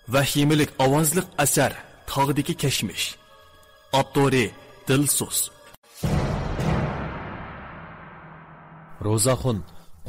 Vahimalik ovozliq asar Tog'dagi kashmish. Avtori Dilso'z. Ro'zaxon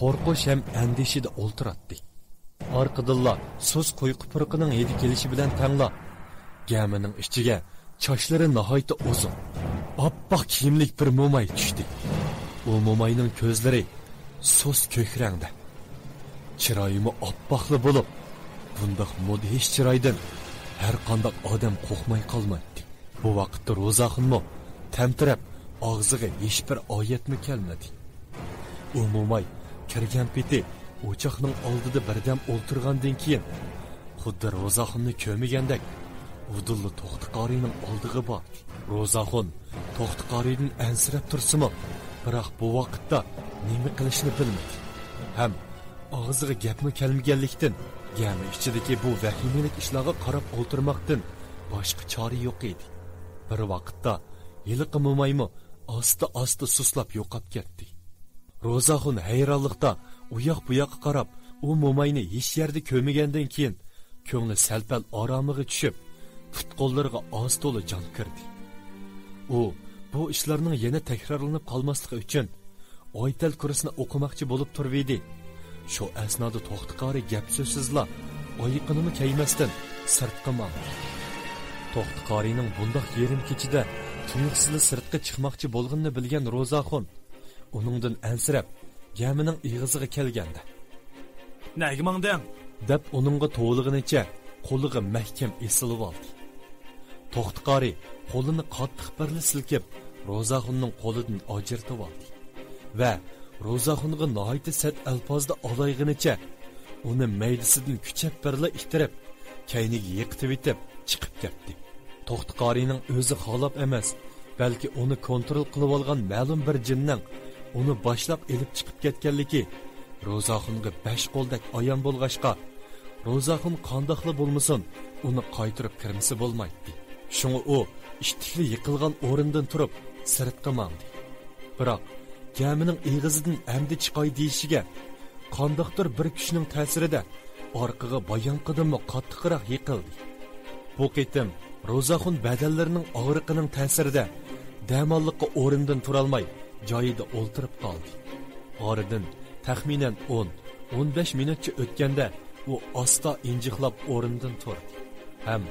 qo'rqish ham andishida o'ltiratdi. Orqadilla so'z qo'yqi purqining hidi kelishi bilan tangla. Gamining ichiga chochlari nihoyatda uzun, oppoq kiyimlik bir mo'may tushdi. U mo'mayning ko'zlari so'z ko'k rangda. Chiroyimi oppoqli bo'lib, bundoq mudhish chiroydan har qanday odam qo'rqmay qolmaydi. Bu vaqtda Ro'zaxonmo tamtirab og'ziga hech bir oyatmi kelmadi. U mo'may kirgan peti o'choqning oldida birdam o'ltirgandan keyin xuddi Ro'zaxonni ko'migandek Udulla To'xtiqorining oldiga bordi. Ro'zaxon To'xtiqoridan ansirab tursimi, biroq bu vaqtda nima qilishni bilmadi. Ham og'ziga gapmi kelmaganlikdan gami ichidagi bu vahimalik ishlarga qarab o'ltirmoqdan boshqa chora yo'q edi. Bir vaqtda yiliqi mo'maymi asta suslab yo'qab ketdi. Ro'zaxon hayronlikda u yoq bu yoqqa qarab, u mo'mayni hech yerda ko'rmagandan keyin ko'ngli salpal oromiga tushib, put-qo'llariga oz to'la jon kirdi. U bu ishlarning yana takrorlanib qolmasligi uchun oytal kursini o'qimoqchi bo'lib turibdi. Shu asnoda To'xtiqori gap so'zsizla oyiqinimi kaymasdan sirtqa mangdi. To'xtiqorining bundoq yerim kechida tuyuqsiz sirtqa chiqmoqchi bo'lganini bilgan Ro'zaxon uningdan ansirab gamining ig'isiga kelganda "Nega mangding?" deb uningga to'lig'inicha qo'liga mahkam esilib oldi. To'xtiqori qo'lini qattiq birli silkib Ro'zaxonning qo'lidan ajratib oldi va Ro'zaxonga nihoyat sat alfozda olayg'inicha uni maydisidan kuchab birla ittirib kayniga yiqitib etib chiqib ketdi. To'xtiqorining o'zi xohlab emas, balki uni kontrol qilib olgan ma'lum bir jinning uni boshlab elib chiqib ketganligi Ro'zaxonga 5 qo'ldak ayon bo'lg'ashqa, Ro'zaxon qandoqli bo'lmasin, uni qaytirib kirmisi bo'lmaydi. Shunga u ishtikli yiqilgan o'rindan turib sirtqa mangdi. Biroq gamining eg'izidan amdi chiqay deyishiga qandoqdir bir kuchning ta'sirida orqaga bayanqidimi qattiqroq yiqildi. Bu qitim Ro'zaxon badallarining og'riqining ta'sirida damonliqqa o'rindan turolmay joyida o'ltirib qoldi. Oradan taxminan 10-15 minutcha o'tganda u asta injiqlab o'rindan turdi. Ham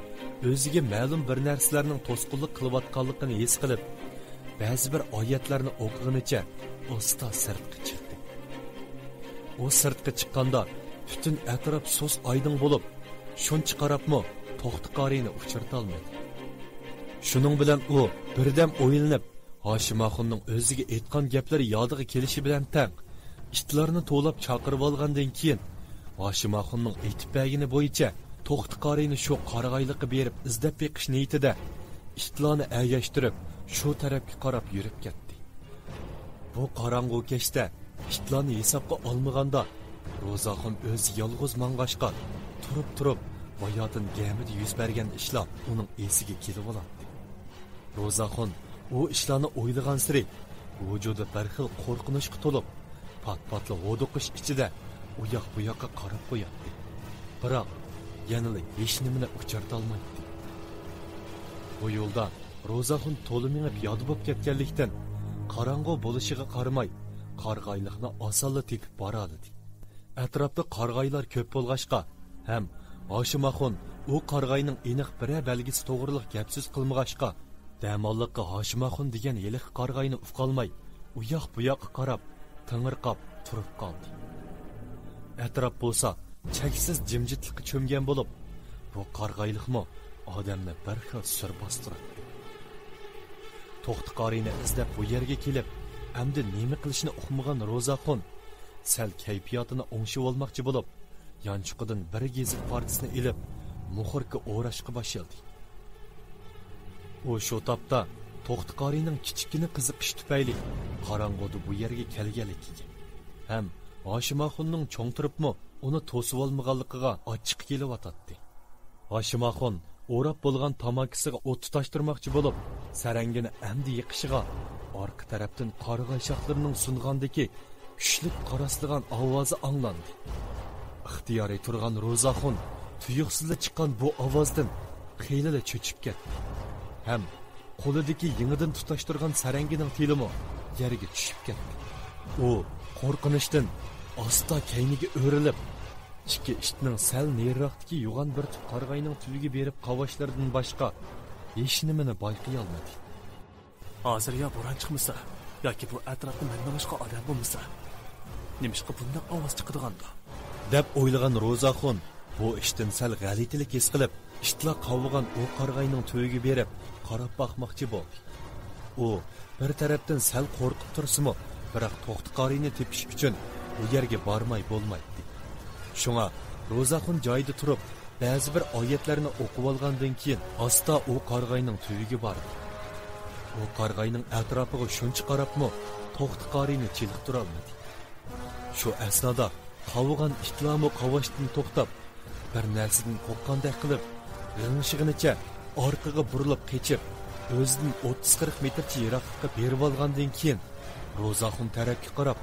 o'ziga ma'lum bir narsalarning to'sqinlik qilayotganligini his qilib, ba'zi bir oyatlarni o'qiganicha asta sirtqa chiqdi. U sirtqa chiqqanda butun atrof so'z oydin bo'lib, shuncha qarabmi To'xtiqorini uchirta olmadi. Shuning bilan u birdam o'ylanib, Hoshimaxonning o'ziga aytgan gaplari yodiga kelishi bilan tang itlarni to'lab chaqirib olgandan keyin Hoshimaxonning aytib bergani bo'yicha To'xtiqorini shu qarag'ayliqqa berib izlab beqish niyatida itlarni agashtirib shu tarafga qarab yurib ketdi. Bu qorong'u kechda itlarni hisobga olmaganda Ro'zaxon o'zi yolg'iz mang'ashqa turib bayotdan gamida yuz bergan ishlar uning esiga kelib oladi. Ro'zaxon u ishlarni o'ylagan siri vujudi bir xil qo'rqinchga to'lib, pat-patli g'o'diqish ichida u yoq bu yoqqa qarab qo'yadi. Biroq yanada hech nimani ucharta olmaydi. Bu yo'lda Ro'zaxon to'liminga piyoda bo'lib ketganlikdan qorong'u bo'lishiga qaramay qarg'ayliqni osonla tepib boradi. Atrofda qarg'aylar ko'p bo'lg'ashqa ham Hoshimaxon u qarg'ayning aniq bir belgisi to'g'riliq gapsiz qilmag'ashqa damonliqqa Hoshimaxon degan yiliq qarg'ayni ufqolmay u yoq bu yoqqa qarab tingirqab turib qoldi. Atrof bo'lsa cheksiz jimjitlikka cho'mgan bo'lib, bu qarg'ayliqmi odamni bir xil sur bostiradi. To'xtiqorini izlab bu yerga kelib, amdi nima qilishni uqmagan Ro'zaxon sal kayfiyatini o'ngshib olmoqchi bo'lib, yanchiqidan bir gezib partisini ilib, muhirga o'rashqa boshladi. U shu topda To'xtiqorining kichikini qiziqish tufayli qorong'uda bu yerga kelganligiga ham Hoshimaxonning cho'ngtiribmi uni to'sib olmaganligiga ochiq kelyotdi. Hoshimaxon o'rab bo'lgan tamakisiga o't tutashtirmoqchi bo'lib, sarangini amdi yiqishiga orqa tarafdan qarg'ay shoxlarining sung'andagi kuchli qarasligan ovozi anglandi. ixtiyoriy turgan Ro'zaxon tuyuqsizla chiqqan bu ovozdan xeyli cho'chib ketdi. Ham qo'lidagi yingidan tutashtirgan sarangining telimi yerga tushib ketdi. U qo'rqinishdan asta kayniga o'rilib, ikki ishning sal neriroqdagi yo'g'on bir qarg'ayning tubiga berib qavashlardan boshqa hech nimani bayqay olmadi. Hozir ya bo'ron chiqmasa, yoki bu atrofda mendan boshqa odam bo'lmasa, nimishqa bunday ovoz chiqadigandir deb o'ylagan Ro'zaxon bu ishdan sal g'alitilik his qilib, ishtila qovgan u qarg'ayning tubiga berib qarab boqmoqchi bo'ldi. U bir tarafdan sal qo'rqib tursimi, biroq to'xtiqorini tepish uchun u yerga bormay bo'lmaydi. Shunga Ro'zaxon joyida turib, ba'zi bir oyatlarni o'qib olgandan keyin asta u qarg'ayning tubiga bordi. U qarg'ayning atrofiga shuncha qarabmi, to'xtiqorini chiliqtira olmadi. Shu asnoda qovgan ishtlomi qovashdan to'xtab, bir narsadan qo'rqqandek qilib, g'ingshig'inicha orqaga burilib qechib, o'zidan 30-40 metrcha yiroqlikka berib olgandan keyin Ro'zaxon tarafga qarab,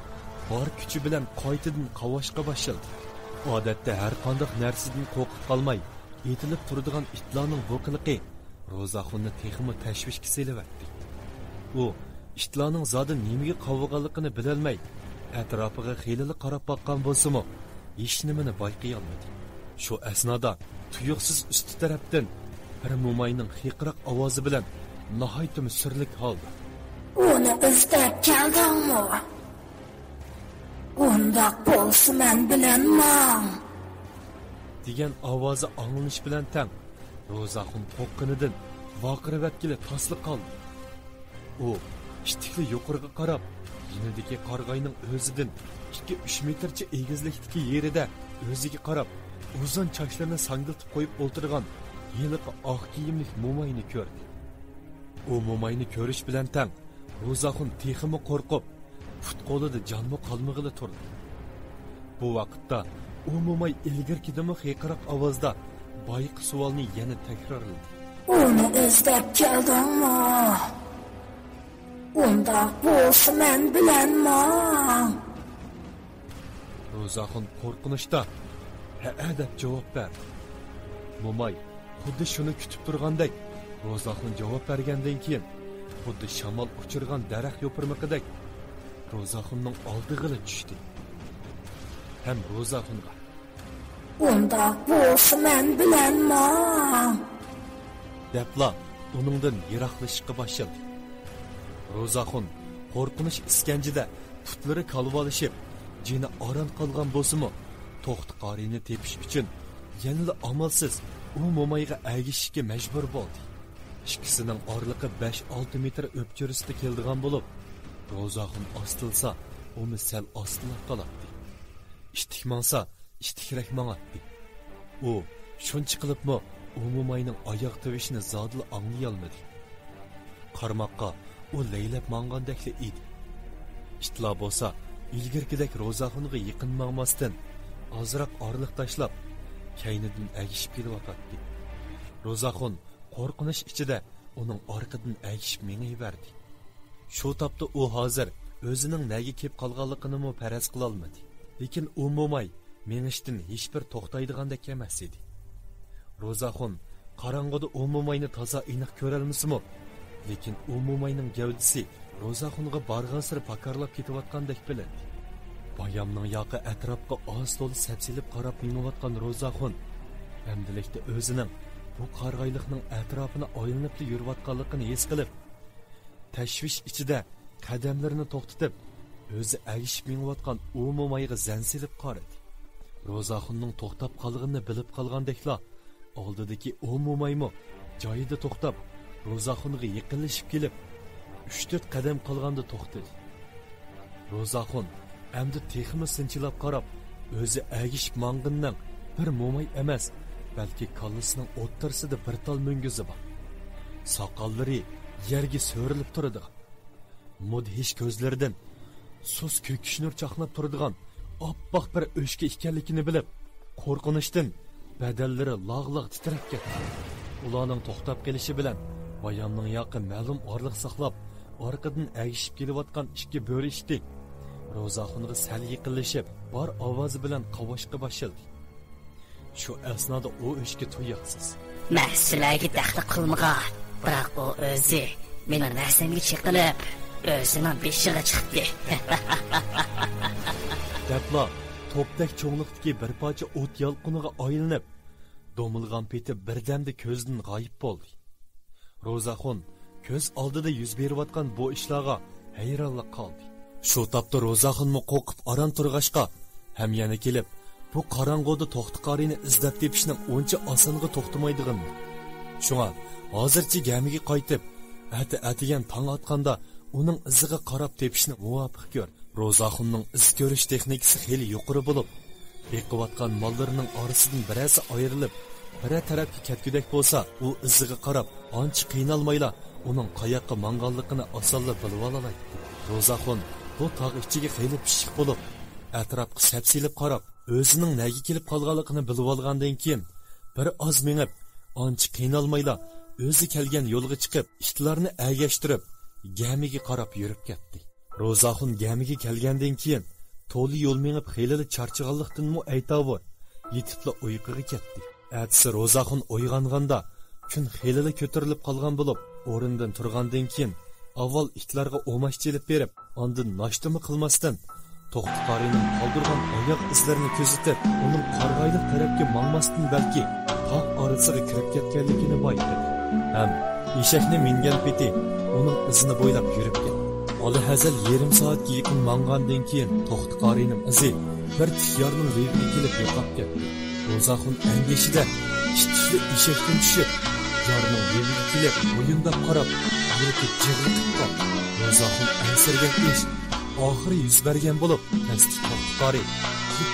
bor kuchi bilan qaytadan qovashga boshladi. Odatda har qanday narsadan qo'rqib qolmay, etilib turadigan itlarning bu qiliqi Ro'zaxonni texmi tashvishga selaverdi. U itlarning zodi nimaga qovganligini bilolmay, atrofiga xiyli qarab boqqan bo'lsa-mu, hech nimani bayqay olmadi. Shu asnoda tuyuqsiz usti tarafdan bir mo'mayning xiqroq ovozi bilan nihoyat sirlik holda: "Uni izlab keldingmi? Undaq bo'lsa men bilanman" degan ovozi anglanish bilan tang Ro'zaxon qo'qqinidan voqiravatgili tasli qoldi. U ishtikli yuqoriga qarab, yinidagi qarg'ayning o'zidan 2-3 metrcha egizlikdagi yerida o'ziga qarab, uzun sochlarini sangiltib qo'yib o'tirgan yiliqi oq kiyimlik mo'mayni ko'rdi. U mo'mayni ko'rish bilan tang Ro'zaxon texmi qo'rqib, put qo'lida jonmi qolmag'ili turdi. Bu vaqtda u mo'may ilgirkidimi xiqroq ovozda boyiq savolni yana takrorladi: "Uni izlab keldingmi? Undaq bo'lsa men bilanman" Ro'zaxon qo'rqinishda "Ha" deb javob berdi. Mo'may xuddi shuni kutib turgandek Ro'zaxon javob bergandan keyin xuddi shamol uchirgan daraxt yo'pirmiqidek Ro'zaxonning oldiga tushdi. Ham Ro'zaxonga "Undaq bo'lsa men bilanman" debla uningdan yiroqlashishga boshladi. Ro'zaxon qo'rqinish iskanjida putlari qalvolishib, jini oron qolgan bo'lsa-mu, to'xtiqorini tepish uchun yanada amalsiz u mo'mayga agishishga majbur bo'ldi. Ikkisining orliqi 5-6 metr o'pchirishda keldigan bo'lib, Ro'zaxon ostilsa, uni sal ostilab qoladi. Ishtikmansa, ishtikrak mang'atdi. U shuncha qilibmi, u mo'mayning oyoq tivishini zodli anglay olmadi. Qarmoqqa u laylab mangandek edi. Ishtila bo'lsa, ilgirkidek Ro'zaxonga yaqin mangmasdan ozroq orliq tashlab, kaynidan agishib kelyotdi. Ro'zaxon qo'rqinish ichida uning orqadan agishib mengayverdi. Shu topda u hozir o'zining nega kelib qolganligini faraz qila olmadi. Lekin u mo'may mengishdan hech bir to'xtaydigandek emas edi. Ro'zaxon qorong'ida u mo'mayni toza aniq ko'ra olmasmi? Lekin u mo'mayning gavdisi Ro'zaxonga borgan sir pakarlab ketayotgandek biladi. Bayamning yoqi atrofga oz to'la sapsilib qarab minayotgan Ro'zaxon endilikda o'zining bu qarg'ayliqning atrofini aylanib yurayotganligini his qilib, tashvish ichida qadamlarini to'xtatib, o'zi agishib minayotgan u mo'mayga zansilib qaradi. Ro'zaxonning to'xtab qolganini bilib qolgandekla, oldidagi u mo'maymi joyida to'xtab, Ro'zaxonga yaqinlashib kelib, 3-4 qadam qolganda to'xtadi. Ro'zaxon endi texmi sinchilab qarab, o'zi agishib mang'inning bir mo'may emas, balki kallasining o'ttirsida bir tal mungizi bor. Soqollari yerga so'rilib turadi. Mudhish ko'zlaridan sus ko'kish nur chaqnab turadigan oppoq bir o'shka ekanligini bilib, qo'rqinishdan badallari lag'liq titrab ketdi. Ularning to'xtab qelishi bilan bayamning yaqin ma'lum orliq saqlab, orqadan agishib kelayotgan ikki bo'ri ishdi. Ro'zaxonga sal yaqinlashib, bor ovozi bilan qavoshga boshladi. Shu asnoda u ishga to'yaqsiz. Men sizlarga daxli qilmagan, biroq u o'zi meni narsamga chiqilib, o'zining beshiga chiqdi. Depla topdak cho'nglikdagi bir parcha o't yalqiniga aylanib, do'milgan peti birdamda ko'zdan g'oyib bo'ldi. Ro'zaxon ko'z oldida yuz berayotgan bu ishlarga hayronlik qoldi. Shu topda Ro'zaxonmi qo'rqib aran turg'ashqa, ham yana kelib, bu qorong'uda to'xtiqorini izlab tepishning uncha osonga to'xtamaydigan. Shunga hozircha gamiga qaytib, atigan tong otganda uning iziga qarab tepishni muvofiq ko'r. Ro'zaxonning iz ko'rish texnikasi xeli yuqori bo'lib, beqiyotgan mollarining orasidan birasi ayrilib, bir tarafga ketgudak bo'lsa, u iziga qarab, ancha qiynalmayla uning qayoqqa manganligini osonla bilib oladi. Ro'zaxon bu tog' ichiga xeli pishiq bo'lib, atrofga sapsilib qarab, o'zining nega kelib qolganligini bilib olgandan keyin bir oz mengib, ancha qiynalmayla o'zi kelgan yo'lga chiqib, ishlarni agashtirib, gamiga qarab yurib ketdi. Ro'zaxon gamiga kelgandan keyin to'li yo'l mengib xelili charchaganlikdanmi aytavor, yetibla uyquga ketdi. Atsi Ro'zaxon uyg'onganda kun xelili ko'tarilib qolgan bo'lib, o'rindan turgandan keyin avval itlarga o'mashchilib berib, ondan nashtimi qilmasdan to'xtiqorining qoldirgan oyoq izlarini ko'zitib, uning qarg'ayliq tarafga mangmasdan balki tog' orasiga kirib ketganligini bayqadi. Ham eshakni mingan peti uning izini bo'ylab yurib ketdi. Ola hazal yarim soatga yaqin mangandan keyin to'xtiqorining izi bir tikyarning reviga kelib yo'qolib ketdi. Ro'zaxon angishida ishli eshakdan tushib, yorning reviga kelib o'yinda qarab, yurib jig'liqib qoldi. Ro'zaxon ansirgan ish oxiri yuz bergan bo'lib, tasdiq to'xtiqori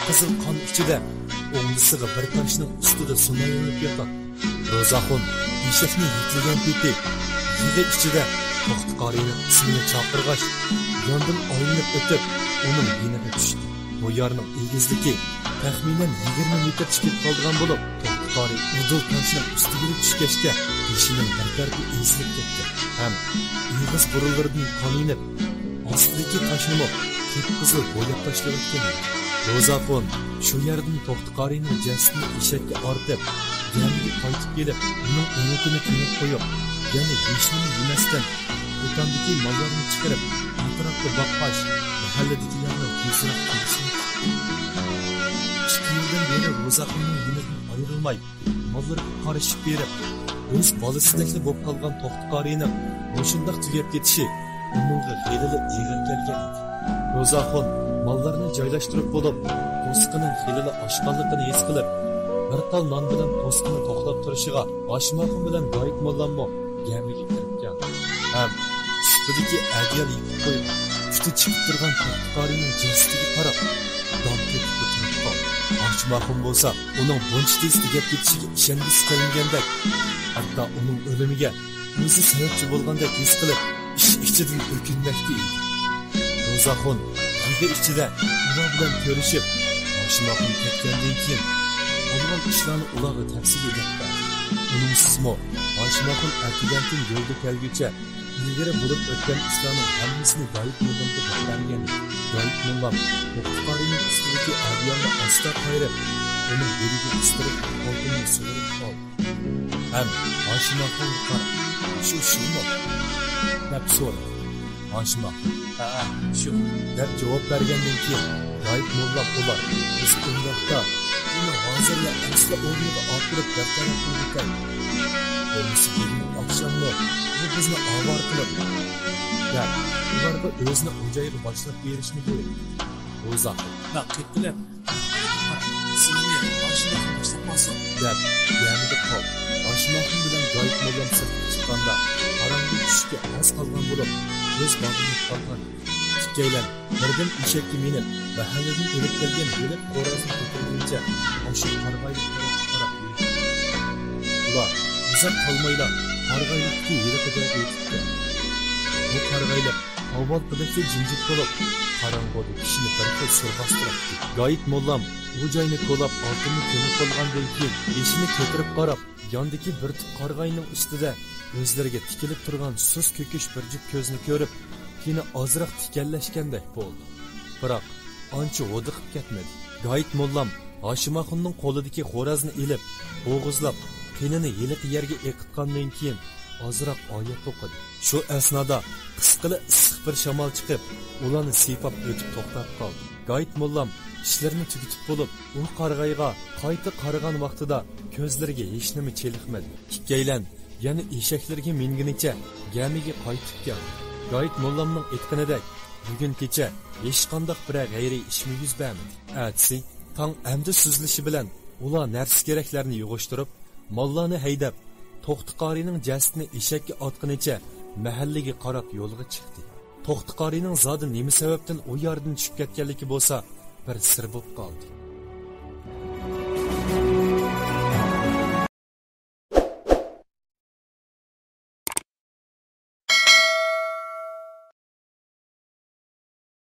qizil qon ichida o'ngisiga bir toshning ustida sumayilib yotadi. Ro'zaxon eshakni yutlagan peti yig'i ichida to'xtiqorining ismini chaqirg'ach, yondan aylanib o'tib, uning yeniga tushdi. Bu yerning egizligi taxminan 20 metr chiqib qolgan bo'lib, to'xtiqori udul toshning ustiga tushgachga beshining bir tarafi ezilib ketdi. Ham egiz burunlaridan qonib, ostidagi tashnimo qip-qizil bo'yab tashlayotgan. Ro'zaxon shu yerdan to'xtiqorining jasadini eshakka ortib, gamiga qaytib kelib, uning o'nitini qo'yib qo'yib, yana beshnini yemasdan o'tandagi mollarni chiqarib, atrofga boqqach, mahalladagilarni tezroq kelishni. Ikki yildan beri Ro'zaxonning yenidan ayrilmay, mollarga qarashib berib, o'z bolasidagi bo'lib qolgan to'xtiqorining mushundaq tugab ketishi uningga xelili ig'ir kelgan edi. Ro'zaxon mollarni joylashtirib bo'lib, to'sqining xelili oshqanligini his qilib, bir tal non bilan to'sqini to'xtab turishiga oshmoqi bilan doit mollanmo gamiga kirib keldi. Ham sutidagi adyal yig'ib qo'yib, juda chiqib turgan to'xtiqorining jinsiga qarab, dom ketib turib qoldi. Oshmoqim bo'lsa, uning buncha tez tugab ketishiga ishongisi kelmagandek, hatto uning o'limiga o'zi sababchi bo'lgandek his qilib, ichidan o'kinmoqda edi. Ro'zaxon yig'i ichida ular bilan ko'rishib, oshmoqni ketgandan keyin bo'lgan ishlarni ularga tafsil etib berdi. Uning ismi oshmoqni atigandan yo'lga kelguncha ilgari bo'lib o'tgan ishlarning hammasini doit mullamga bergan. Doit mullam to'xtiqorining ustidagi adyonni asta qayrib, uning beliga istirib qo'lini sug'urib qoldi. Ham oshmoqni qarab, shu deb so'radi. Oshmoq, shu deb javob bergandan keyin doit mullam ular biz undaqda uni hozirla asli o'rniga orttirib daftarga qo'ygan. Bo'lmasa bugun oqshomda bu bizni avor qilib, ularga o'zini o'jayiga boshlab berishni buyurdi. Ro'zaxon naqidlab sizga oshmoqni boshlab deb yanida qoldi. Oshmoqni bilan doit mullam sirtga chiqqanda qorong'i tushga oz qolgan bo'lib, o'z bag'ini qolgan. Ikkalan birdan eshakka minib, mahalladan olib kelgan bo'lib qo'razni ko'targuncha o'sha qarg'aylikka qarab yurdi. Ular uzoq qolmaylar qarg'aylikka yeriqida yetibdi. Bu qarg'aylik avvalgidagi jimjit bo'lib, qorong'uda kishini bir xil surbostiribdi. Doit mullam u joyni qo'lab oltinni ko'mib qolgandan keyin eshini ko'tarib qarab, yondagi bir tup qarg'ayning ustida o'zlariga tikilib turgan sus ko'kish bir jup ko'zni ko'rib, keyin ozroq tikallashgandek bo'ldi. Biroq ancha o'diqib ketmadi. Doit mullam Hoshimoxonning qo'lidagi xo'razni ilib, bo'g'izlab, qinini yiliqi yerga eqitgandan keyin ozroq oyat o'qidi. Shu asnoda qisqili issiq bir shamol chiqib, ularni siypab o'tib to'xtab qoldi. Gayt mullam ishlarini tugatib bo'lib, u qarg'ayga qayta qaragan vaqtida ko'zlariga hech nima cheliqmadi. Ikkaylan yana eshaklarga minginicha gamiga qaytib keldi. Gayt mullamning aytganidek bugun kecha hech qanday bir g'ayriy ishmi yuz bermadi. Atsi tong amdi suzilishi bilan ular narsa keraklarni yig'ishtirib, mollarni haydab, To'xtiqorining jasadini eshakka otqinicha mahallaga qarab yo'lga chiqdi. To'xtiqorining zodi nima sababdan u yerdan tushib ketganligi bo'lsa bir sir bo'lib qoldi.